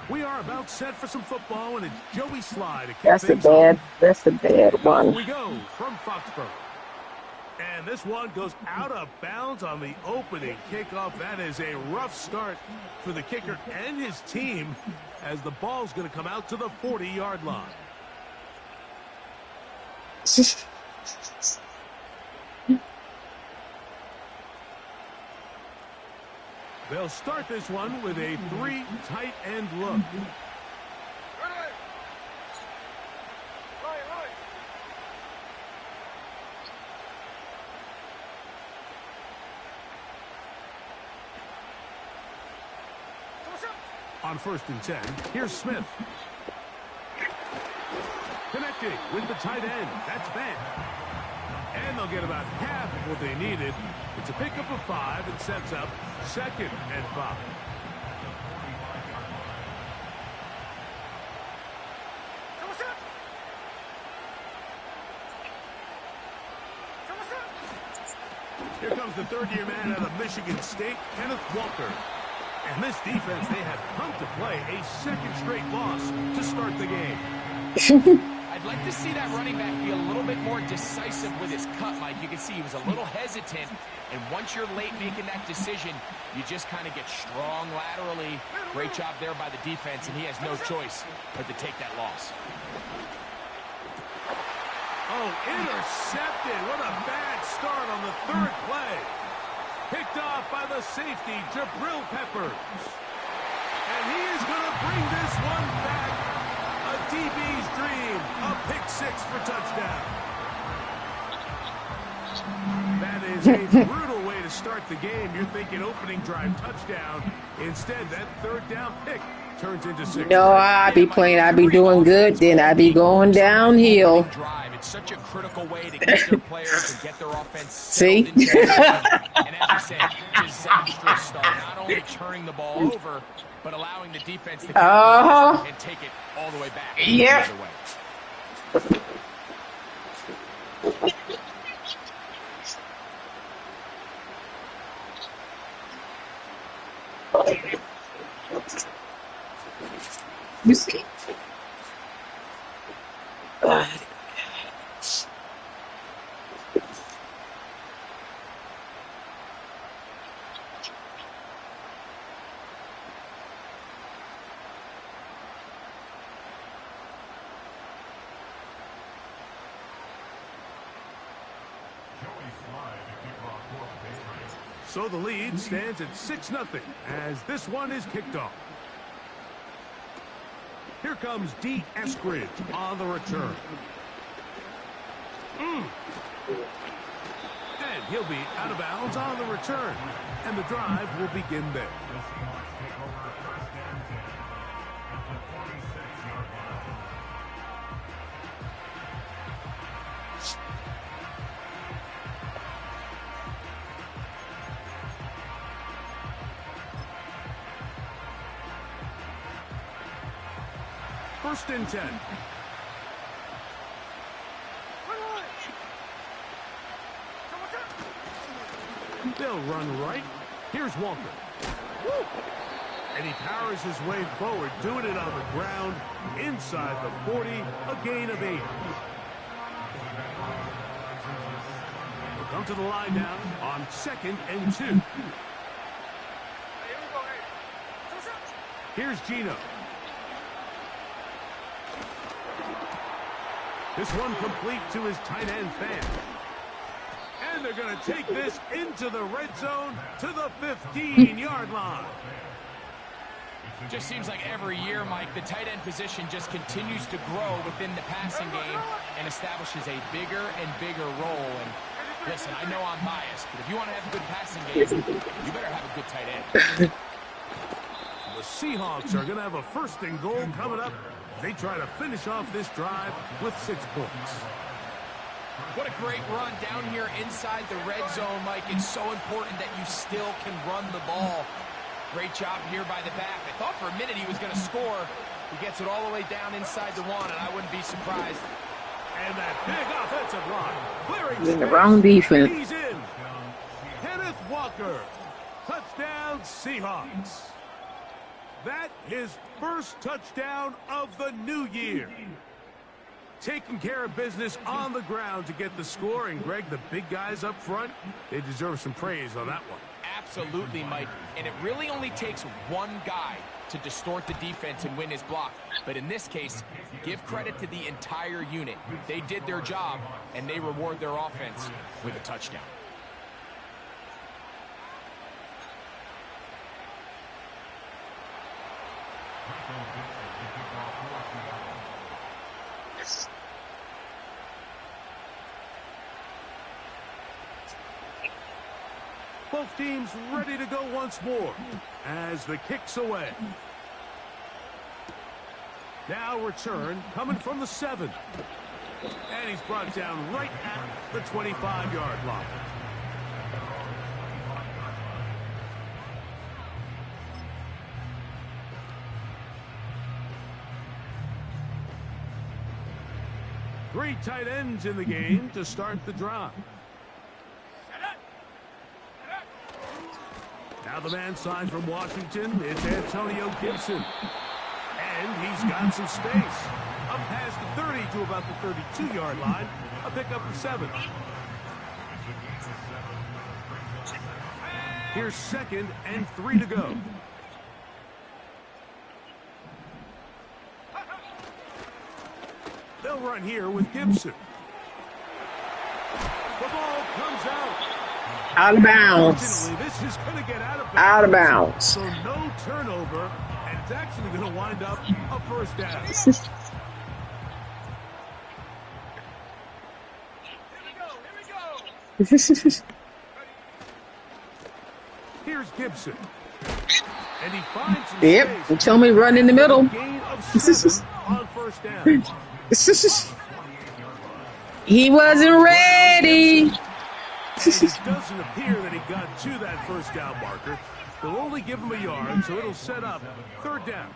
We are about set for some football, and it's Joey Sly to kick That's a things off. bad one. Off we go from Foxborough. And this one goes out of bounds on the opening kickoff. That is a rough start for the kicker and his team, as the ball's going to come out to the 40-yard line. They'll start this one with a 3 tight end look. On 1st and 10, here's Smith. Connecting with the tight end. That's Van. And they'll get about half of what they needed. It's a pickup of 5 and sets up 2nd and 5. Here comes the third-year man out of Michigan State, Kenneth Walker. And this defense, they have come to play a 2nd straight loss to start the game. I'd like to see that running back be a little bit more decisive with his cut, Mike. You can see he was a little hesitant, and once you're late making that decision, you just kind of get strong laterally. Great job there by the defense, and he has no choice but to take that loss. Oh, intercepted. What a bad start on the 3rd play. Picked off by the safety, Jabril Peppers. And he is going to bring this one back. A DB's dream. A pick 6 for touchdown. That is a brutal way to start the game. You're thinking opening drive touchdown. Instead, that 3rd down pick turns into 6. No, I be doing good, then I be going downhill. It's such a critical way to get their players and get their offense. See? And as you said, disastrous start. Not only turning the ball over, but allowing the defense to and take it all the way back. Yeah. You see? So the lead stands at 6-0 as this one is kicked off. Here comes D. Eskridge on the return. And he'll be out of bounds on the return. And the drive will begin there. First and 10. They'll run right. Here's Walker. Woo! And he powers his way forward, doing it on the ground, inside the 40, a gain of 8. He'll come to the line now on 2nd and 2. Here's Gino. This one complete to his tight end Fan. And they're going to take this into the red zone to the 15-yard line. Just seems like every year, Mike, the tight end position just continues to grow within the passing game and establishes a bigger and bigger role. And listen, I know I'm biased, but if you want to have a good passing game, you better have a good tight end. The Seahawks are going to have a 1st and goal coming up. They try to finish off this drive with 6 points. What a great run down here inside the red zone, Mike. It's so important that you still can run the ball. Great job here by the back. I thought for a minute he was going to score. He gets it all the way down inside the 1, and I wouldn't be surprised. And that big offensive line clearing in the wrong defense. He's in. Kenneth Walker. Touchdown, Seahawks. That his first touchdown of the new year. Taking care of business on the ground to get the score. And, Greg, the big guys up front, they deserve some praise on that one. Absolutely, Mike. And it really only takes one guy to distort the defense and win his block. But in this case, give credit to the entire unit. They did their job, and they reward their offense with a touchdown. Both teams ready to go once more as the kick's away. Now return coming from the 7. And he's brought down right at the 25-yard line. Three tight ends in the game to start the drive. Now the man signed from Washington, it's Antonio Gibson. And he's got some space. Up past the 30 to about the 32-yard line. A pickup of 7. Here's 2nd and 3 to go. They'll run here with Gibson. The ball comes out. Out of bounds. This is going to get out of bounds. Out of bounds. So no turnover, and it's actually going to wind up a first down. Here's Gibson. And he finds some Yep, space. tell me run in the middle. Gain of 7 on first down. He wasn't ready. And it doesn't appear that he got to that first down marker. They'll only give him a yard, so it'll set up 3rd down.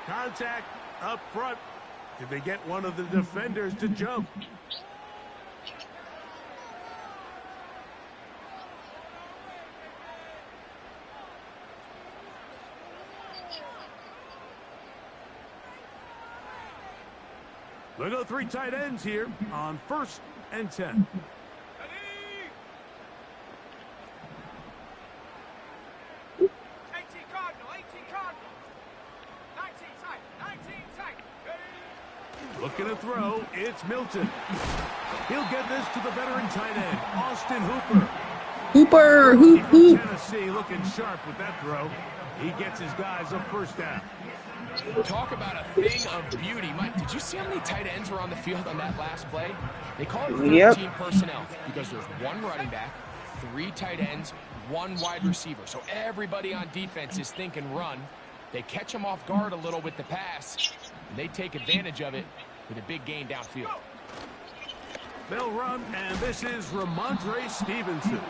Contact up front. Did they get one of the defenders to jump? We'll go 3 tight ends here on 1st and 10. Looking to throw, it's Milton. He'll get this to the veteran tight end, Austin Hooper. Hooper. Tennessee looking sharp with that throw. He gets his guys a first down. Talk about a thing of beauty. Mike, did you see how many tight ends were on the field on that last play? They call it 13 personnel because there's 1 running back, 3 tight ends, 1 wide receiver. So everybody on defense is thinking run. They catch them off guard a little with the pass, and they take advantage of it with a big gain downfield. They'll run, and this is Ramondre Stevenson.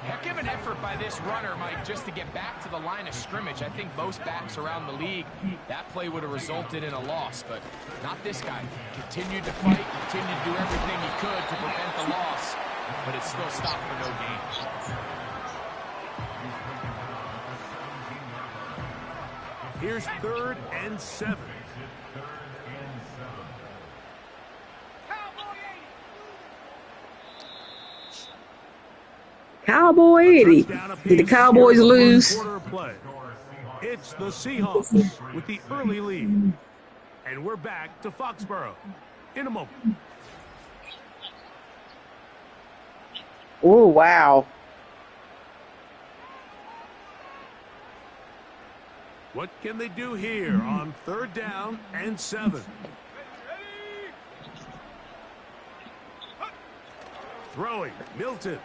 Heck of an effort by this runner, Mike, just to get back to the line of scrimmage. I think most backs around the league, that play would have resulted in a loss, but not this guy. Continued to fight, continued to do everything he could to prevent the loss, but it still stopped for no gain. Here's 3rd and 7. Cowboy 80. Did the Cowboys lose? It's the Seahawks with the early lead. And we're back to Foxborough in a moment. Oh, wow. What can they do here on 3rd down and 7? Throwing, Milton.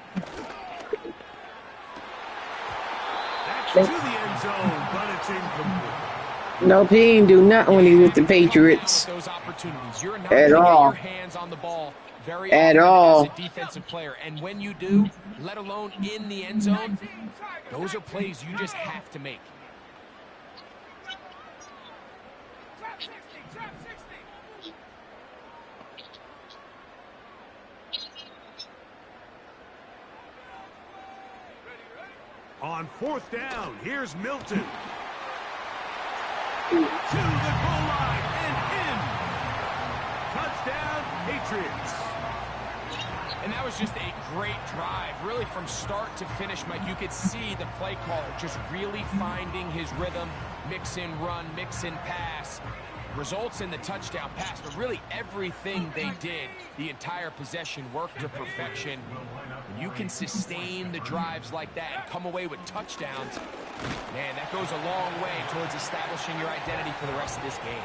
That's to the end zone, but it's incomplete. Nope, he ain't do nothing when he was with the Patriots. Those opportunities. You're not At going to all. get your hands on the ball very At often all. as a defensive player. And when you do, let alone in the end zone, those are plays you just have to make. On 4th down, here's Milton. To the goal line and in. Touchdown, Patriots. And that was just a great drive, really from start to finish, Mike. You could see the play caller just really finding his rhythm, mix in run, mix in pass. Results in the touchdown pass, but really everything they did, the entire possession worked to perfection. And you can sustain the drives like that and come away with touchdowns. Man, that goes a long way towards establishing your identity for the rest of this game.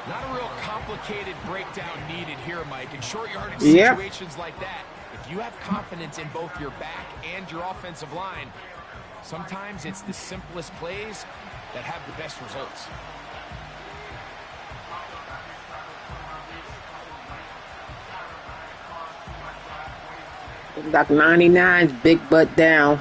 Not a real complicated breakdown needed here, Mike. In short yardage situations like that, if you have confidence in both your back and your offensive line, sometimes it's the simplest plays that have the best results. Got 99's big butt down.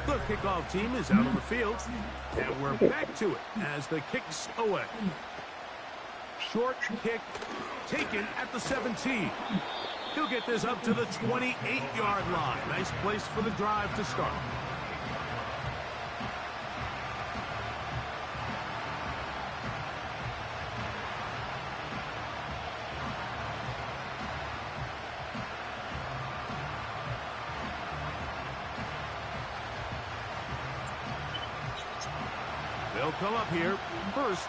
The kickoff team is out on the field, and we're back to it as the kick's away. Short kick taken at the 17. He'll get this up to the 28-yard line. Nice place for the drive to start. They'll come up here, 1st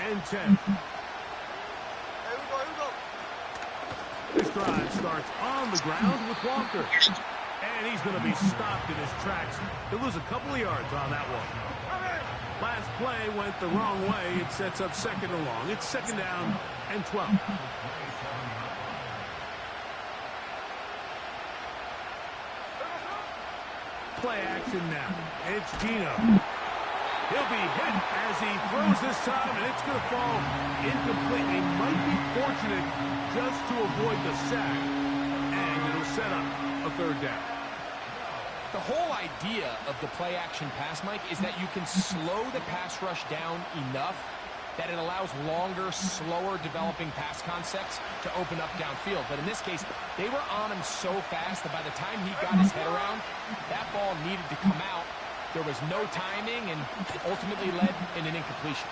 and 10. This drive starts on the ground with Walker. And he's going to be stopped in his tracks. He'll lose a couple of yards on that one. Last play went the wrong way. It sets up 2nd and long. It's 2nd down and 12. Play action now. It's Gino. He'll be hit as he throws this time, and it's going to fall incomplete. He might be fortunate just to avoid the sack, and it'll set up a 3rd down. The whole idea of the play-action pass, Mike, is that you can slow the pass rush down enough that it allows longer, slower developing pass concepts to open up downfield. But in this case, they were on him so fast that by the time he got his head around, that ball needed to come out. There was no timing and ultimately led in an incompletion.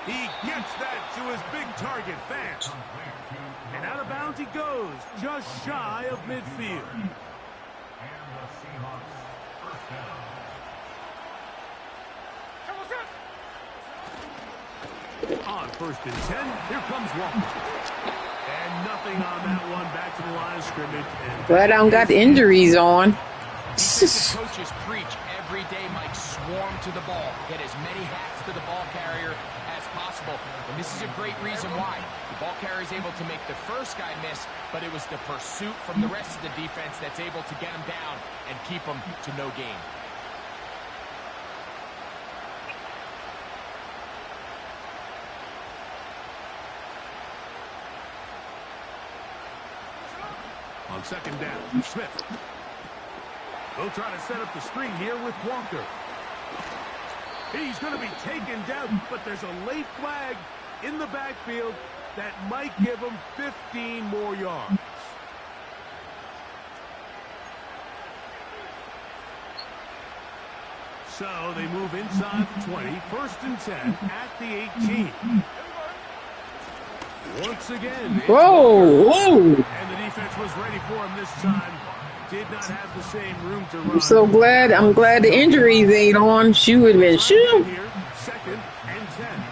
He gets that to his big target fast. And out of bounds he goes, just shy of midfield. On 1st and 10, here comes Walker. And nothing on that one, back to the line of scrimmage. But I don't got injuries on. The coaches preach every day, Mike, swarm to the ball. Get as many hats to the ball carrier as possible. And this is a great reason why. The ball carrier is able to make the first guy miss, but it was the pursuit from the rest of the defense that's able to get him down and keep him to no gain. On 2nd down, Smith. They'll try to set up the screen here with Walker. He's going to be taken down, but there's a late flag in the backfield that might give him 15 more yards. So they move inside the 20, 1st and 10 at the 18. Once again, Whoa! and the defense was ready for him this time. Did not have the same room to run. I'm glad the injuries ain't on. She would have been shoo. Here, 2nd and 10.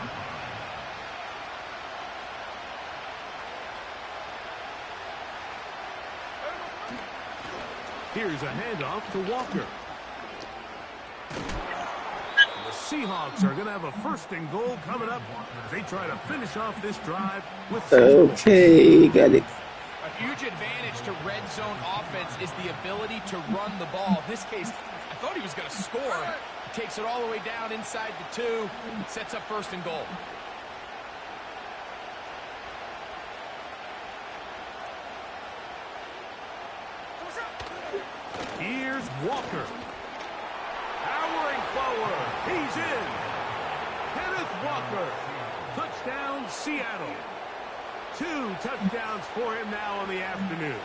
Here's a handoff to Walker. The Seahawks are going to have a 1st and goal coming up as they try to finish off this drive with. Okay, got it. A huge advantage to red zone offense is the ability to run the ball. In this case, I thought he was going to score. He takes it all the way down inside the 2, sets up 1st and goal. Here's Walker. Powering forward. He's in. Kenneth Walker. Touchdown, Seattle. 2 touchdowns for him now on the afternoon.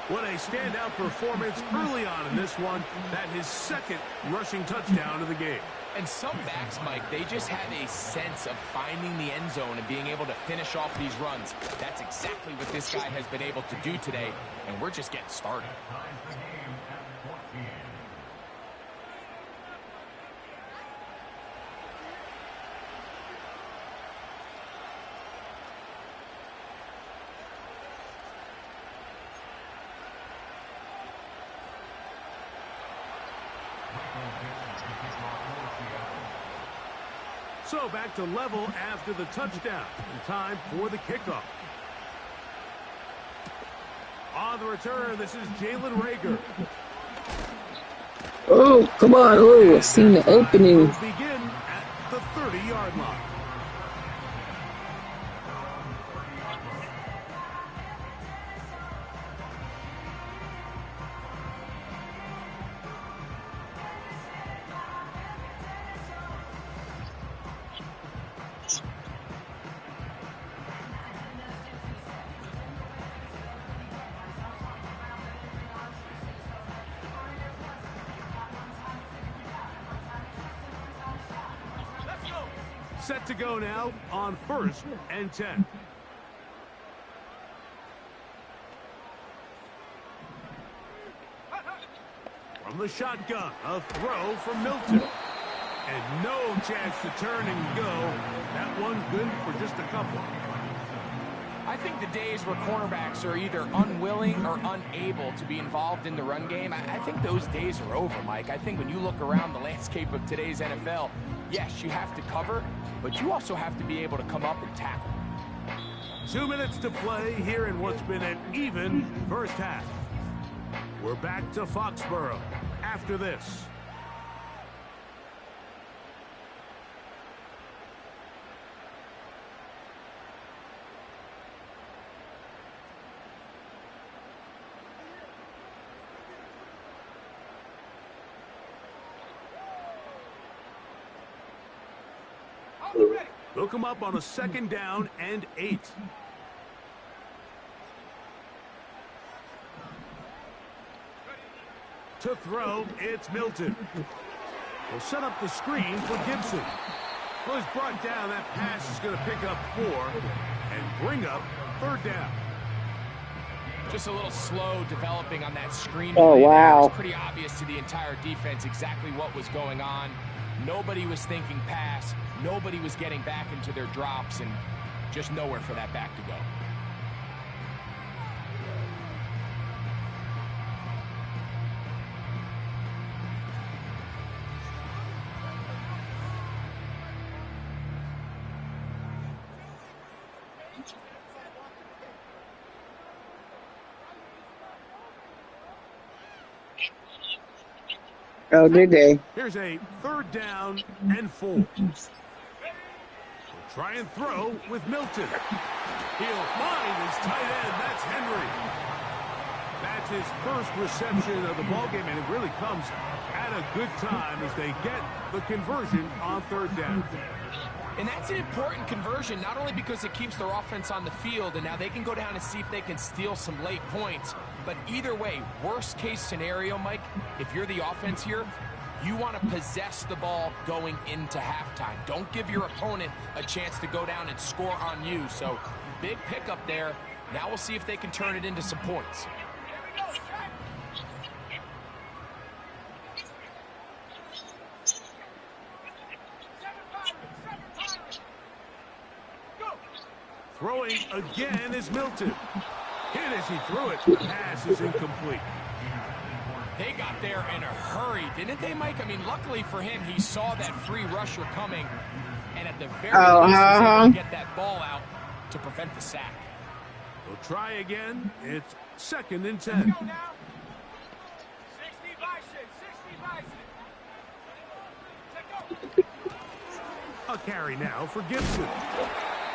What a standout performance early on in this one. That his second rushing touchdown of the game. And some backs, Mike, they just have a sense of finding the end zone and being able to finish off these runs. That's exactly what this guy has been able to do today, and we're just getting started. So back to level after the touchdown. And time for the kickoff. On the return, this is Jalen Reagor. Oh, come on. Oh, I've seen the opening. We'll begin at the 30-yard line. Set to go now on 1st and 10. From the shotgun, a throw from Milton. And no chance to turn and go. That one good for just a couple. I think the days where cornerbacks are either unwilling or unable to be involved in the run game, I think those days are over, Mike. I think when you look around the landscape of today's NFL, yes, you have to cover, but you also have to be able to come up and tackle. 2 minutes to play here in what's been an even first half. We're back to Foxborough after this. They'll come up on a 2nd down and 8. To throw, it's Milton. Will set up the screen for Gibson. Well, he's brought down. That pass is going to pick up 4 and bring up 3rd down. Just a little slow developing on that screen. Oh, wow. It was pretty obvious to the entire defense exactly what was going on. Nobody was thinking pass. Nobody was getting back into their drops, and just nowhere for that back to go. Oh, did they? Here's a 3rd down and 4. We'll try and throw with Milton. He'll find his tight end. That's Henry. That's his first reception of the ballgame, and it really comes at a good time as they get the conversion on 3rd down. And that's an important conversion, not only because it keeps their offense on the field, and now they can go down and see if they can steal some late points. But either way, worst case scenario, Mike, if you're the offense here, you want to possess the ball going into halftime. Don't give your opponent a chance to go down and score on you. So big pickup there. Now we'll see if they can turn it into some points. Throwing again is Milton. Hit as he threw it. The pass is incomplete. They got there in a hurry, didn't they, Mike? I mean, luckily for him, he saw that free rusher coming, and at the very least, was able to get that ball out to prevent the sack. They'll try again. It's 2nd and 10. A carry now for Gibson.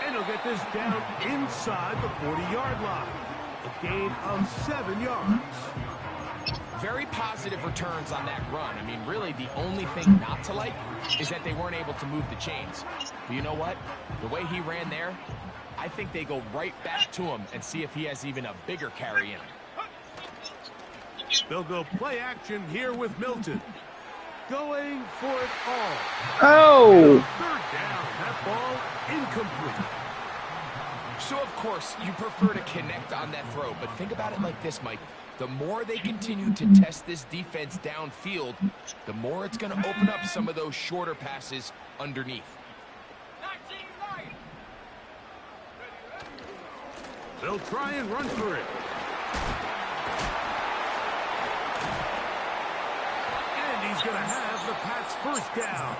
And he'll get this down inside the 40-yard line. A gain of 7 yards. Very positive returns on that run. I mean, really, the only thing not to like is that they weren't able to move the chains. But you know what? The way he ran there, I think they go right back to him and see if he has even a bigger carry in him. They'll go play action here with Milton. Going for it all. Oh. Third down. That ball incomplete. So, of course, you prefer to connect on that throw, but think about it like this, Mike. The more they continue to test this defense downfield, the more it's going to open up some of those shorter passes underneath. They'll try and run for it. And he's going to have the Pats first down.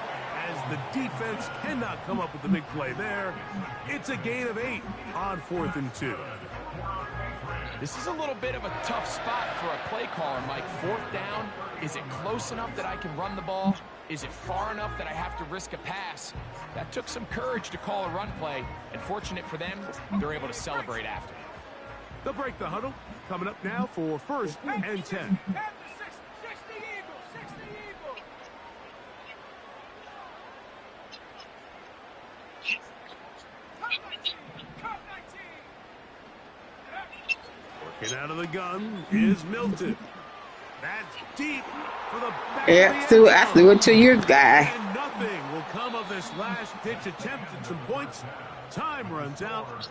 As the defense cannot come up with the big play there, it's a gain of 8 on 4th and 2. This is a little bit of a tough spot for a play caller, Mike. 4th down, is it close enough that I can run the ball? Is it far enough that I have to risk a pass? That took some courage to call a run play, and fortunate for them, they're able to celebrate after. They'll break the huddle. Coming up now for 1st and 10. Working out of the gun is Milton. That's deep for the back. Yeah, I threw it to your guy. And nothing will come of this last-ditch attempt at some points. Time runs out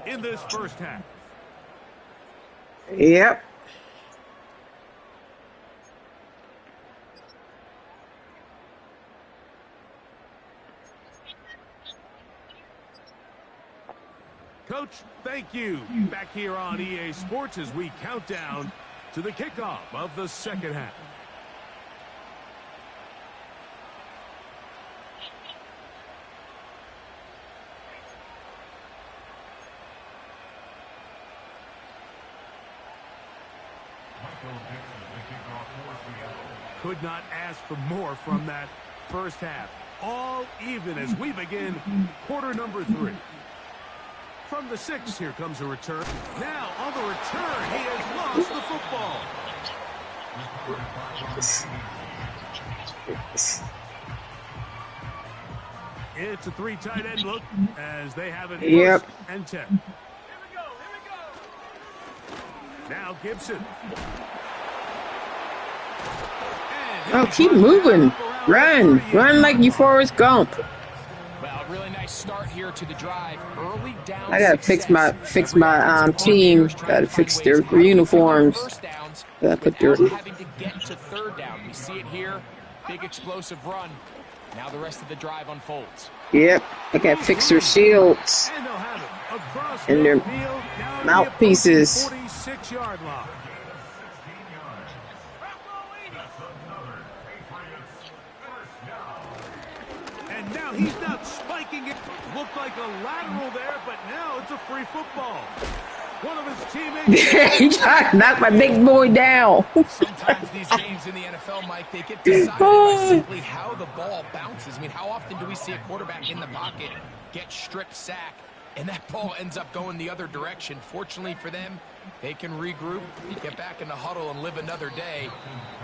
in this first half. Yep. Coach, thank you. Back here on EA Sports as we count down to the kickoff of the second half. Could not ask for more from that first half. All even as we begin quarter number 3. From the 6, here comes a return. Now, on the return, he has lost the football. It's a 3 tight end look as they have it 1st and 10. Here we go. Now Gibson. Oh, keep moving. Run. Run like you Forrest Gump. Well, really nice start here to the drive. Early down. I gotta fix my team. Gotta fix their uniforms. Gotta put their. Having to get to 3rd down. We see it here. Big explosive run. Now the rest of the drive unfolds. Yep. I gotta fix their shields and their mouthpieces. 46-yard line. And now he's not spiking it. Looked like a lateral there, but now it's a free football. One of his teammates. He tried to knock my big boy down. Sometimes these games in the NFL, Mike, they get decided by simply how the ball bounces. I mean, how often do we see a quarterback in the pocket get strip sack, and that ball ends up going the other direction? Fortunately for them, they can regroup, get back in the huddle, and live another day.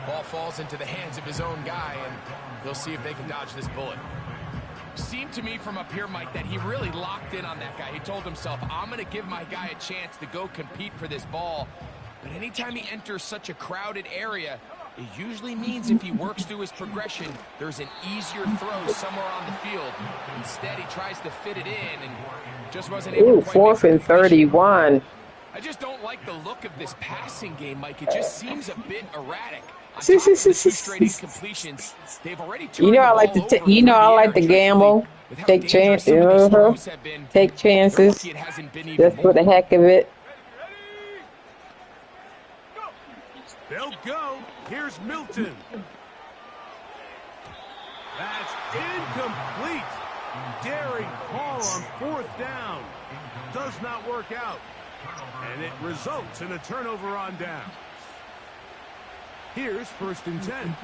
Ball falls into the hands of his own guy, and they'll see if they can dodge this bullet. Seemed to me from up here, Mike, that he really locked in on that guy. He told himself, I'm going to give my guy a chance to go compete for this ball. But anytime he enters such a crowded area, it usually means if he works through his progression, there's an easier throw somewhere on the field. Instead, he tries to fit it in and just wasn't able to quite 4th and 31. I just don't like the look of this passing game, Mike. It just seems a bit erratic. Incompletions, they've already you know I like to I like to gamble, take chances, take chances, just for the heck of it. They'll go. Here's Milton. That's incomplete. Daring call on 4th down. Does not work out. And it results in a turnover on down. Here's 1st and 10.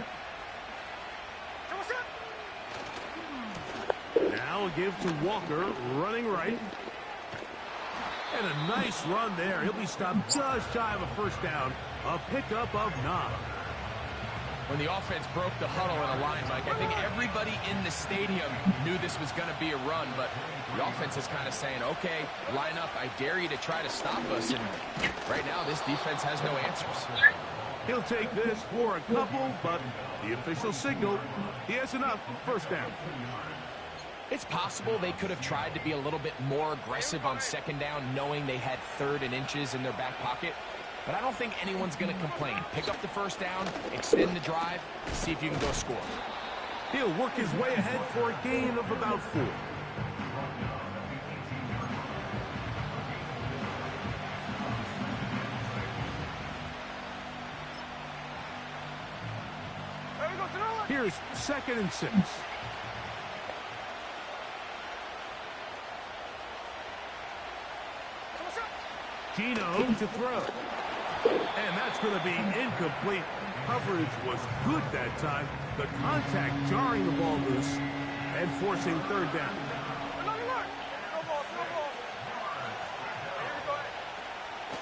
Now give to Walker, running right. And a nice run there. He'll be stopped just shy of a 1st down. A pickup of 9. When the offense broke the huddle in a line, Mike, I think every everybody in the stadium knew this was going to be a run, but the offense is kind of saying, okay, line up. I dare you to try to stop us. And right now, this defense has no answers. He'll take this for a couple, but the official signal, he has enough. First down. It's possible they could have tried to be a little bit more aggressive on second down, knowing they had 3rd and inches in their back pocket. But I don't think anyone's going to complain. Pick up the first down, extend the drive, see if you can go score. He'll work his way ahead for a gain of about 4. Here's 2nd and 6. Gino to throw. And that's going to be incomplete. Coverage was good that time. The contact jarring the ball loose and forcing 3rd down.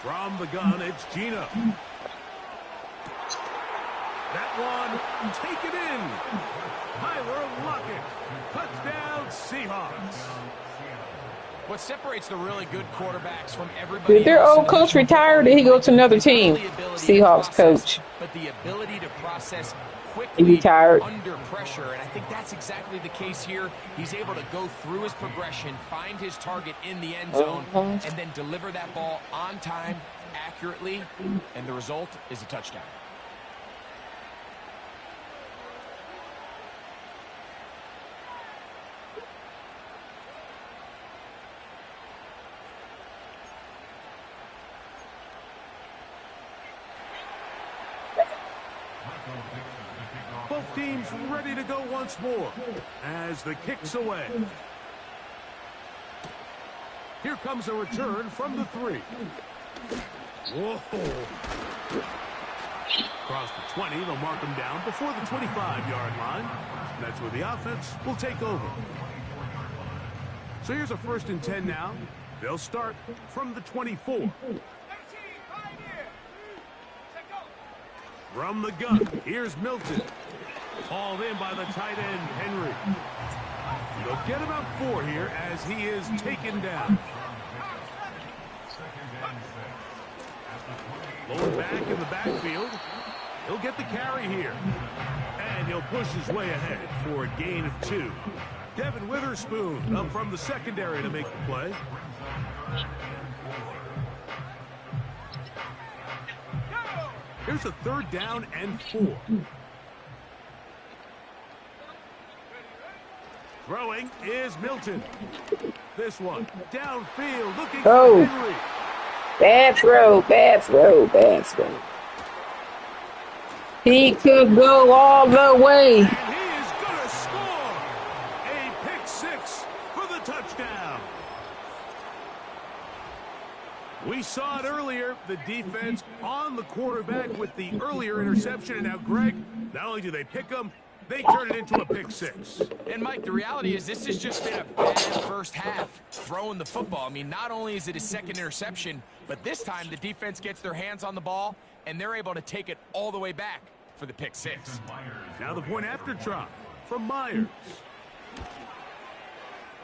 From the gun, it's Gino. That one, take it in. Tyler Lockett. Touchdown, Seahawks. What separates the really good quarterbacks from everybody Did their else old coach retire, or did he go to another team? Seahawks coach. But the ability to process He quickly retired. under pressure, and I think that's exactly the case here. He's able to go through his progression, find his target in the end zone, and then deliver that ball on time, accurately, and the result is a touchdown. Both teams ready to go once more as the kick's away. Here comes a return from the 3. Whoa. Across the 20, they'll mark him down before the 25-yard line. That's where the offense will take over. So here's a 1st and 10 now. They'll start from the 24. From the gun, here's Milton. Hauled in by the tight end, Henry. They'll get about 4 here as he is taken down. Lower back in the backfield. He'll get the carry here. And he'll push his way ahead for a gain of 2. Devin Witherspoon up from the secondary to make the play. Here's a 3rd down and 4. Throwing is Milton. This one downfield looking for Henry. Bad throw, bad throw, bad throw. He could go all the way. And he is going to score. A pick 6 for the touchdown. We saw it earlier, the defense on the quarterback with the earlier interception. And now, Greg, not only do they pick him, they turn it into a pick 6. And, Mike, the reality is this has just been a bad first half throwing the football. I mean, not only is it his 2nd interception, but this time the defense gets their hands on the ball, and they're able to take it all the way back for the pick 6. Now the point after try from Myers.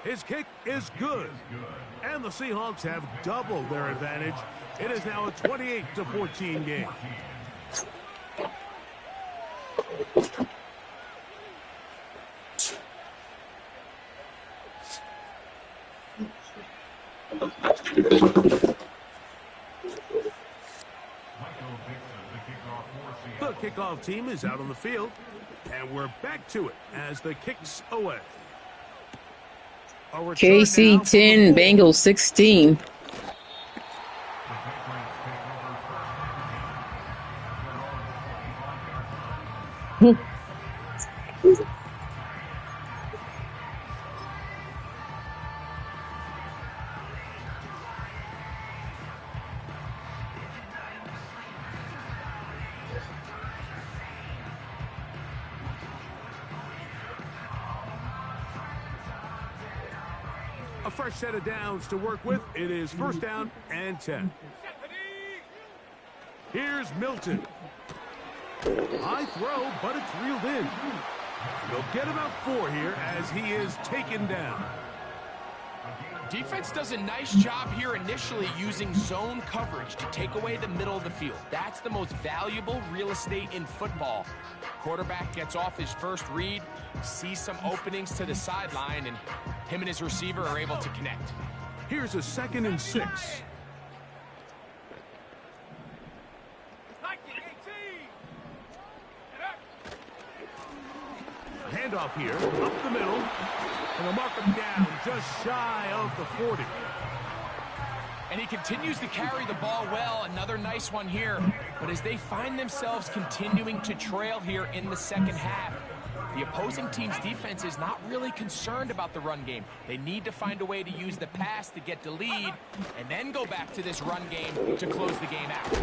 His kick is good. And the Seahawks have doubled their advantage. It is now a 28-14 game. The kickoff team is out on the field, and we're back to it as the kick's away. KC 10, Bengals 16. A fresh set of downs to work with. It is 1st down and 10. Here's Milton. High throw, but it's reeled in. They'll get about 4 here as he is taken down. Defense does a nice job here initially using zone coverage to take away the middle of the field. That's the most valuable real estate in football. Quarterback gets off his first read, sees some openings to the sideline, and him and his receiver are able to connect. Here's a 2nd and 6. A handoff here, up the middle, and they'll mark him down just shy of the 40. And he continues to carry the ball well. Another nice one here. But as they find themselves continuing to trail here in the second half, the opposing team's defense is not really concerned about the run game. They need to find a way to use the pass to get the lead and then go back to this run game to close the game out.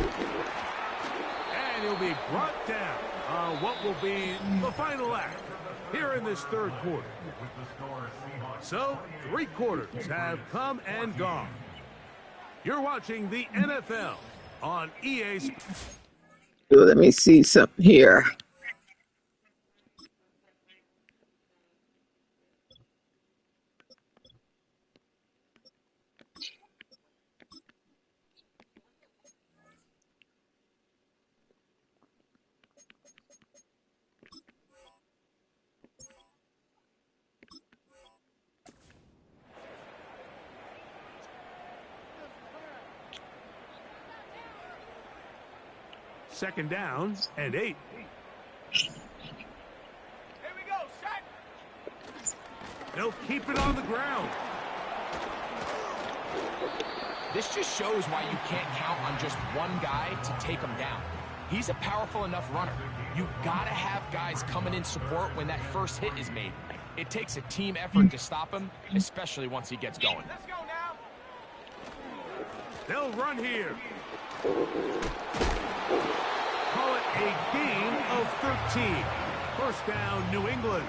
And he'll be brought down on what will be the final act here in this 3rd quarter. So, 3 quarters have come and gone. You're watching the NFL on EA Sports. Let me see something here. Second down and 8. Here we go, set. They'll keep it on the ground. This just shows why you can't count on just one guy to take him down. He's a powerful enough runner. You gotta have guys coming in support when that first hit is made. It takes a team effort to stop him, especially once he gets going. Let's go now. They'll run here. Call it a gain of 13. First down, New England.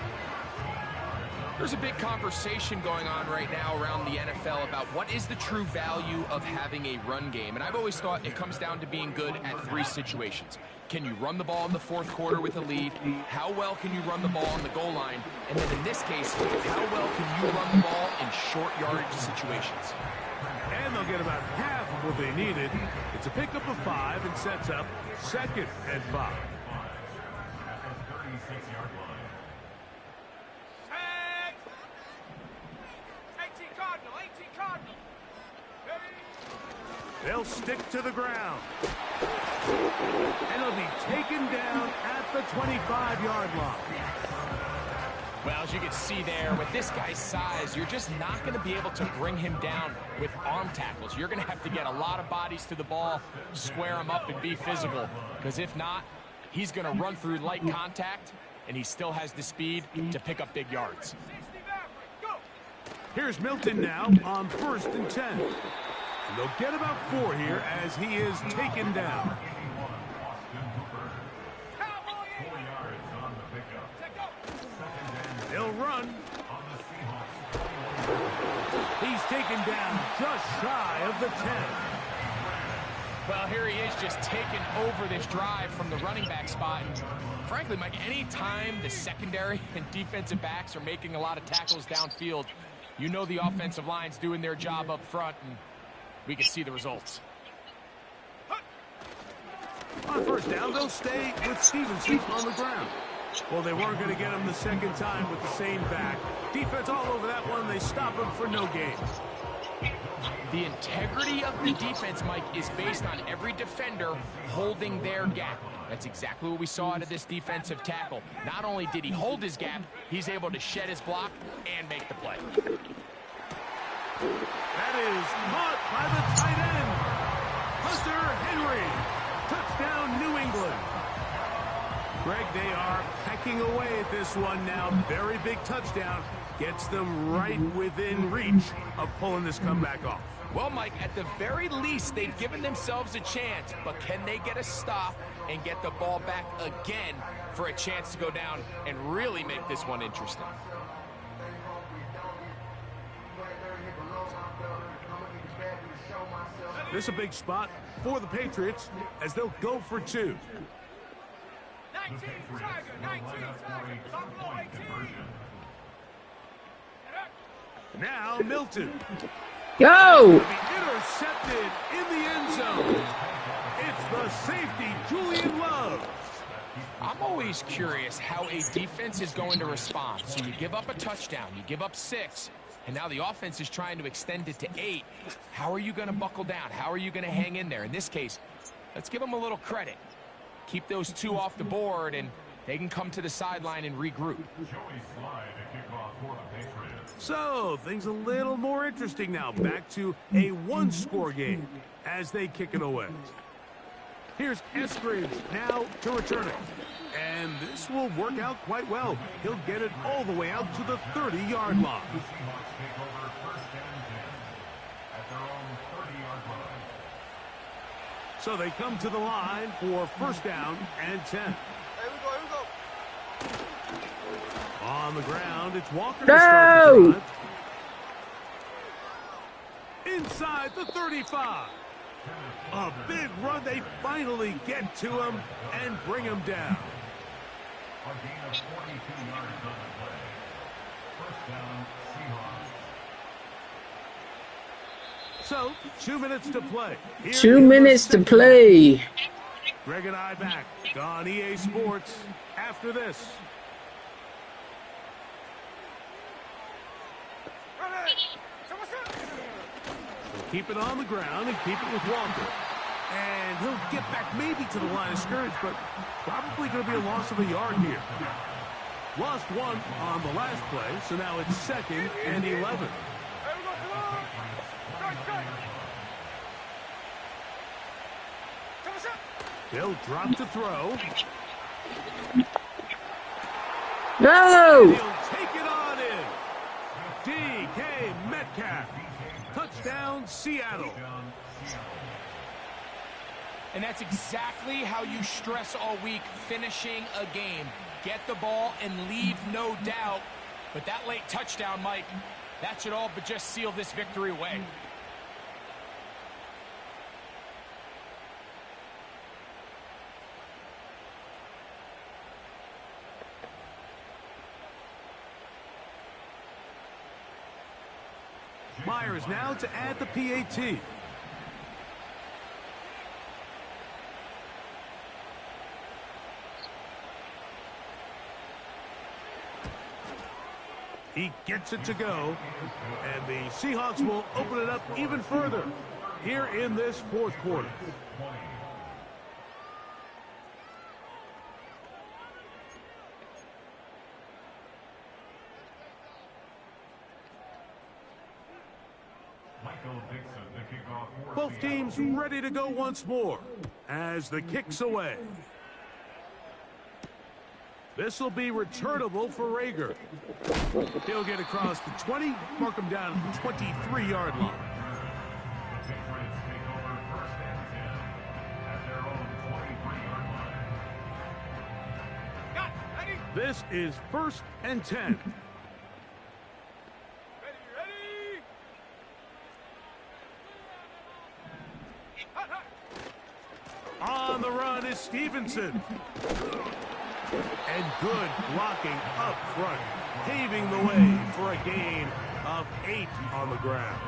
There's a big conversation going on right now around the NFL about what is the true value of having a run game. And I've always thought it comes down to being good at 3 situations. Can you run the ball in the 4th quarter with a lead? How well can you run the ball on the goal line? And then in this case, how well can you run the ball in short yardage situations? And they'll get about half of what they needed. It's a pickup of 5 and sets up 2nd and 5. They'll stick to the ground. And they'll be taken down at the 25-yard line. Well, as you can see there, with this guy's size, you're just not going to be able to bring him down with arm tackles. You're going to have to get a lot of bodies to the ball, square him up, and be physical. Because if not, he's going to run through light contact, and he still has the speed to pick up big yards. Here's Milton now on 1st and 10. And they'll get about 4 here as he is taken down. They'll run. He's taken down just shy of the 10. Well, here he is just taking over this drive from the running back spot. And frankly, Mike, any time the secondary and defensive backs are making a lot of tackles downfield, you know the offensive line's doing their job up front, and we can see the results. On 1st down, they'll stay with Stevenson on the ground. Well, they weren't going to get him the second time with the same back. Defense all over that one. They stop him for no gain. The integrity of the defense, Mike, is based on every defender holding their gap. That's exactly what we saw out of this defensive tackle. Not only did he hold his gap, he's able to shed his block and make the play. That is caught by the tight end, Hunter Henry. Touchdown, New England. Greg, they are pecking away at this one now. Very big touchdown. Gets them right within reach of pulling this comeback off. Well, Mike, at the very least, they've given themselves a chance, but can they get a stop and get the ball back again for a chance to go down and really make this one interesting? This is a big spot for the Patriots as they'll go for 2. Now Milton. Go! Intercepted in the end zone. It's the safety, Julian Love. I'm always curious how a defense is going to respond. So you give up a touchdown, you give up 6, and now the offense is trying to extend it to 8. How are you going to buckle down? How are you going to hang in there? In this case, let's give them a little credit. Keep those 2 off the board, and they can come to the sideline and regroup. So, things a little more interesting now. Back to a one-score game as they kick it away. Here's Eskridge now to return it. And this will work out quite well. He'll get it all the way out to the 30-yard line. So they come to the line for first down and 10. Here we go. On the ground, it's Walker to start the drive. Inside the 35. A big run. They finally get to him and bring him down. A gain of 42 yards on the play. First down, Seahawks. So, 2 minutes to play. Here 2 minutes to play. Greg and I back on EA Sports after this. We'll keep it on the ground and keep it with Walker. And he'll get back maybe to the line of scrimmage, but probably going to be a loss of a yard here. Lost 1 on the last play, so now it's 2nd and 11. They'll drop to throw. No! He'll take it on in. DK Metcalf. Touchdown, Seattle. And that's exactly how you stress all week, finishing a game. Get the ball and leave no doubt. But that late touchdown, Mike, that should all but just seal this victory away. Myers now to add the PAT. He gets it to go, and the Seahawks will open it up even further here in this fourth quarter. Both teams ready to go once more as the kick's away. This will be returnable for Rager. He'll get across the 20, mark him down at the 23-yard line. This is 1st and 10. On the run is Stevenson. And good blocking up front, paving the way for a gain of 8 on the ground.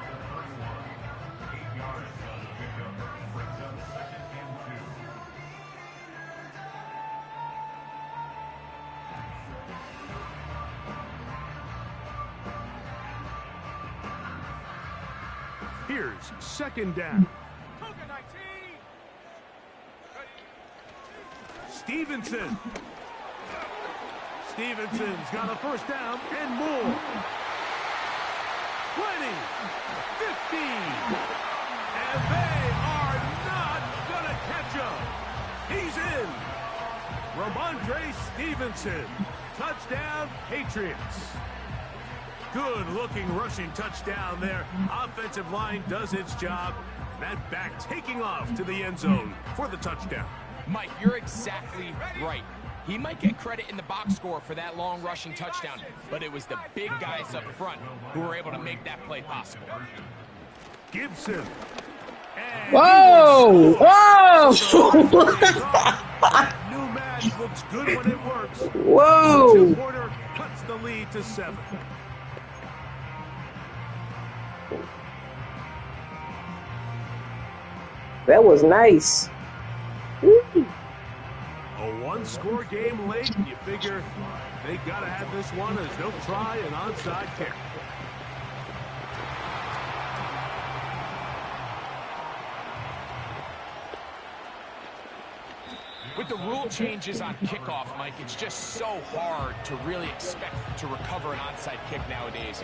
Here's 2nd down. Stevenson. Stevenson's got a first down and more. 20, 15, and they are not going to catch him. He's in. Ramondre Stevenson, touchdown Patriots. Good-looking rushing touchdown there. Offensive line does its job. That back taking off to the end zone for the touchdown. Mike, you're exactly right. He might get credit in the box score for that long rushing touchdown, but it was the big guys up front who were able to make that play possible. Gibson. Whoa! Whoa! New match Defense looks good when it works. Whoa! The two-pointer cuts the lead to 7. That was nice. A one-score game late, you figure they got to have this one as they'll try an onside kick. With the rule changes on kickoff, Mike, it's just so hard to really expect to recover an onside kick nowadays.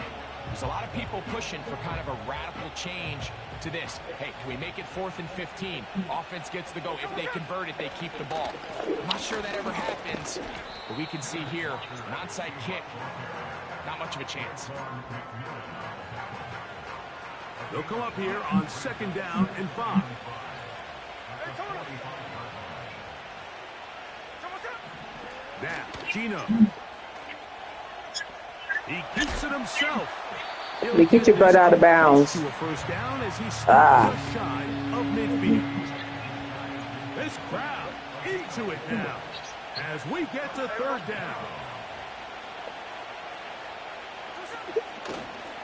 There's a lot of people pushing for kind of a radical change to this. Hey, can we make it 4th and 15? Offense gets the go. If they convert it, they keep the ball. I'm not sure that ever happens, but we can see here, an onside kick, not much of a chance. They'll come up here on 2nd down and 5. Now, Gino. He keeps it himself. They get your butt out of bounds. To a first down as he just shy of midfield. This crowd into it now as we get to 3rd down.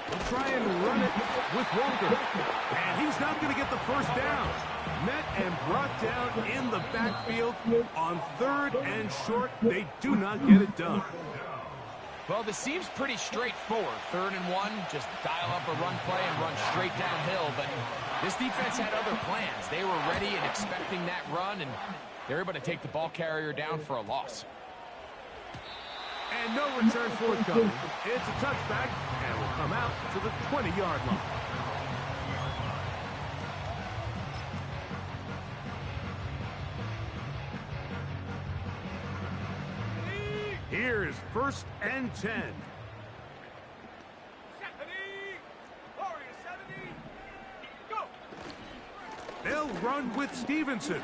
We'll try and run it with Walker. And he's not going to get the first down. Met and brought down in the backfield on 3rd and short. They do not get it done. Well, this seems pretty straightforward. 3rd and 1, just dial up a run play and run straight downhill. But this defense had other plans. They were ready and expecting that run, and they're able to take the ball carrier down for a loss. And no return forthcoming. It's a touchback, and will come out to the 20-yard line. Here's 1st and 10. They'll run with Stevenson.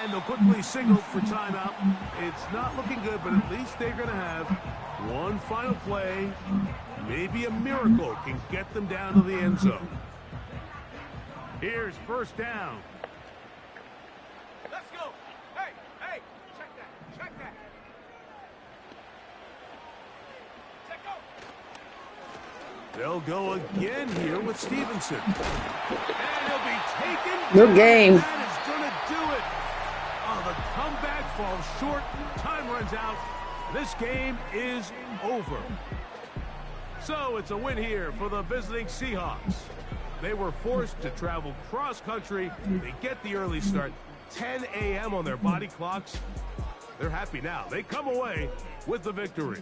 And they'll quickly signal for timeout. It's not looking good, but at least they're going to have one final play. Maybe a miracle can get them down to the end zone. Here's 1st down. Let's go. Hey, check that. They'll go again here with Stevenson. And he'll be taken. Good game. That is going to do it. Oh, the comeback falls short. Time runs out. This game is over. So it's a win here for the visiting Seahawks. They were forced to travel cross-country. They get the early start. 10 a.m. on their body clocks. They're happy now. They come away with the victory.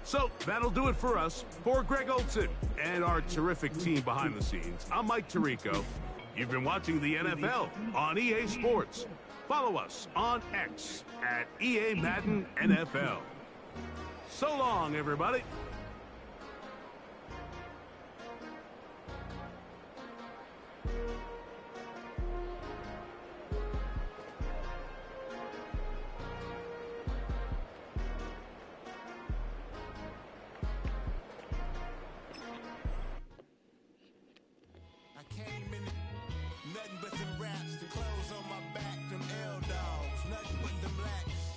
So that'll do it for us. For Greg Olson and our terrific team behind the scenes, I'm Mike Tirico. You've been watching the NFL on EA Sports. Follow us on X at EA Madden NFL. So long, everybody. Nothing but them raps, the clothes on my back, them L dogs, nothing but them blacks.